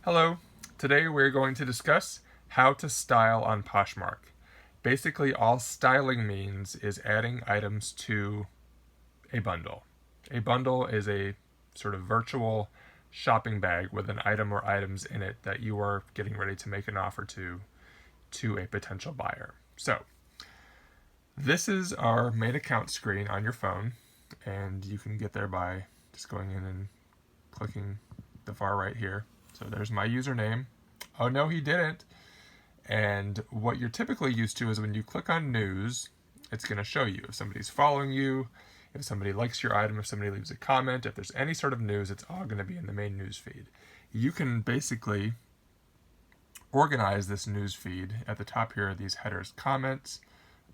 Hello, today we're going to discuss how to style on Poshmark. Basically, all styling means is adding items to a bundle. A bundle is a sort of virtual shopping bag with an item or items in it that you are getting ready to make an offer to a potential buyer. So, this is our main account screen on your phone, and you can get there by just going in and clicking the far right here. So there's my username. Oh no, he didn't. And what you're typically used to is when you click on news, it's going to show you if somebody's following you, if somebody likes your item, if somebody leaves a comment, if there's any sort of news, it's all going to be in the main news feed. You can basically organize this news feed. At the top here are these headers: comments,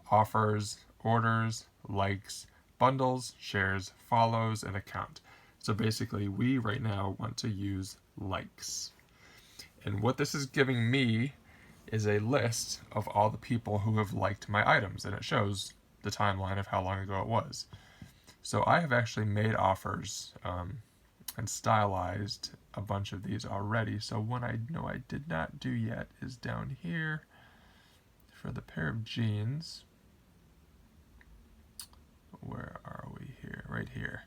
offers, orders, likes, bundles, shares, follows, and account. So basically, we right now want to use likes. And what this is giving me is a list of all the people who have liked my items, and it shows the timeline of how long ago it was. So I have actually made offers and stylized a bunch of these already. So one I know I did not do yet is down here for the pair of jeans. Where are we here? Right here.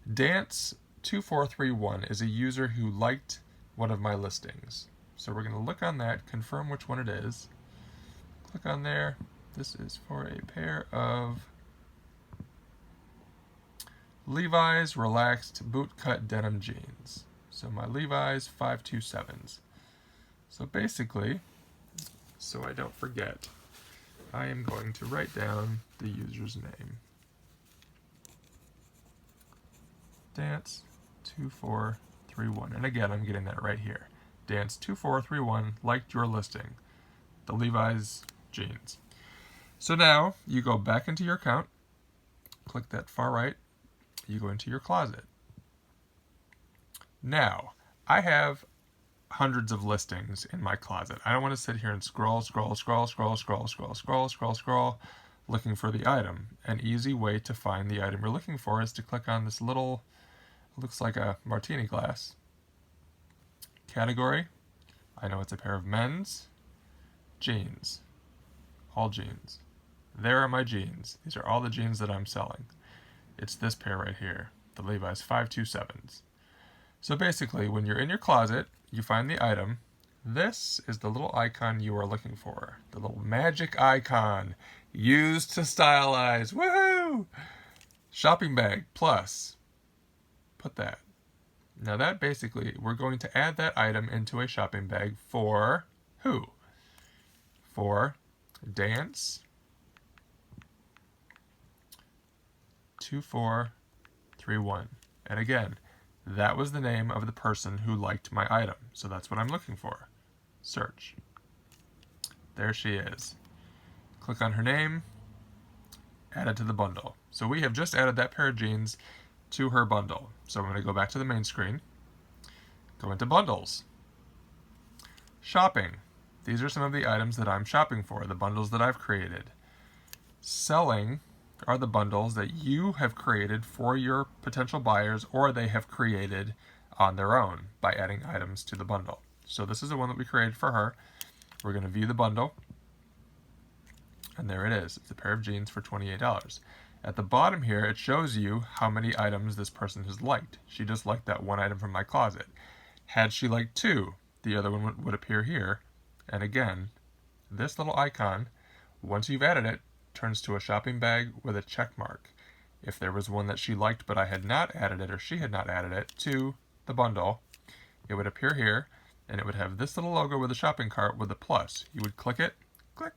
Dance2431 is a user who liked one of my listings. So we're going to look on that, confirm which one it is. Click on there. This is for a pair of Levi's relaxed bootcut denim jeans. So my Levi's 527s. So basically, so I don't forget, I am going to write down the user's name. Dance2431. And again, I'm getting that right here. Dance2431 liked your listing, the Levi's jeans. So now you go back into your account, click that far right, you go into your closet. Now, I have hundreds of listings in my closet. I don't want to sit here and scroll, looking for the item. An easy way to find the item you're looking for is to click on this little, looks like a martini glass. Category, I know it's a pair of men's jeans. All jeans. There are my jeans. These are all the jeans that I'm selling. It's this pair right here, the Levi's 527s. So basically, when you're in your closet, you find the item. This is the little icon you are looking for. The little magic icon used to stylize. Woohoo! Shopping bag plus. Put that. Now that basically, we're going to add that item into a shopping bag for who? For Dance 2431. And again, that was the name of the person who liked my item. So that's what I'm looking for. Search. There she is. Click on her name, add it to the bundle. So we have just added that pair of jeans to her bundle. So I'm going to go back to the main screen, go into bundles, shopping. These are some of the items that I'm shopping for, the bundles that I've created. Selling are the bundles that you have created for your potential buyers, or they have created on their own by adding items to the bundle. So this is the one that we created for her. We're going to view the bundle, and there it is. It's a pair of jeans for $28. At the bottom here, it shows you how many items this person has liked. She just liked that one item from my closet. Had she liked two, the other one would appear here. And again, this little icon, once you've added it, turns to a shopping bag with a check mark. If there was one that she liked but I had not added it, or she had not added it to the bundle, it would appear here, and it would have this little logo with a shopping cart with a plus. You would click it, click,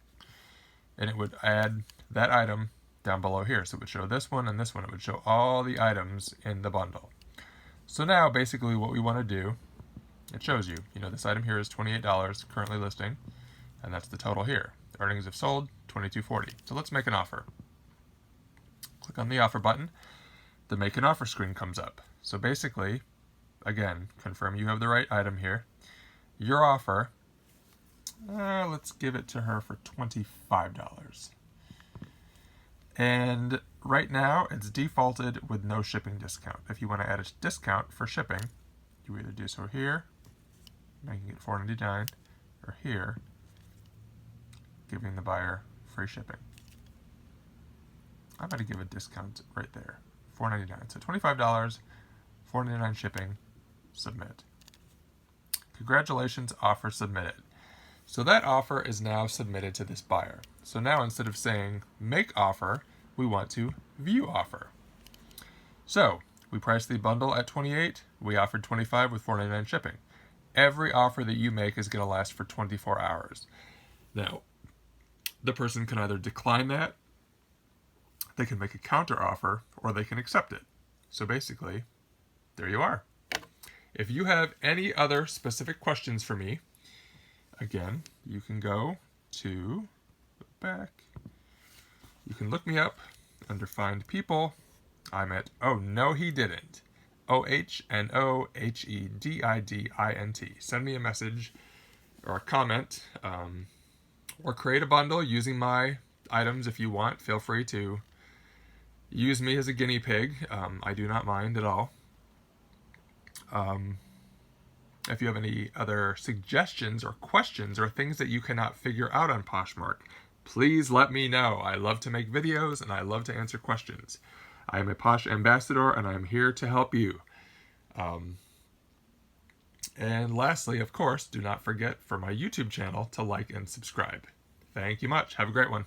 and it would add that item down below here. So it would show this one and this one. It would show all the items in the bundle. So now basically what we want to do, it shows you, this item here is $28 currently listing, and that's the total here. The earnings if sold, $22.40. So let's make an offer. Click on the offer button. The make an offer screen comes up. So basically, again, confirm you have the right item here. Your offer, let's give it to her for $25. And right now, it's defaulted with no shipping discount. If you want to add a discount for shipping, you either do so here making it $4.99, or here, giving the buyer free shipping. I'm going to give a discount right there, $4.99. So $25, $4.99 shipping, submit. Congratulations, offer submitted. So that offer is now submitted to this buyer. So now instead of saying make offer, we want to view offer. So we priced the bundle at $28, we offered $25 with $4.99 shipping. Every offer that you make is going to last for 24 hours. Now, the person can either decline that, they can make a counter offer, or they can accept it. So basically, there you are. If you have any other specific questions for me, again, you can go back. You can look me up under Find People. I'm at Oh No He Didn't. OHNOHEDIDINT. Send me a message or a comment, or create a bundle using my items if you want. Feel free to use me as a guinea pig. I do not mind at all. If you have any other suggestions or questions or things that you cannot figure out on Poshmark, please let me know. I love to make videos and I love to answer questions. I am a Posh ambassador and I'm here to help you. And lastly, of course, do not forget for my YouTube channel to like and subscribe. Thank you much. Have a great one.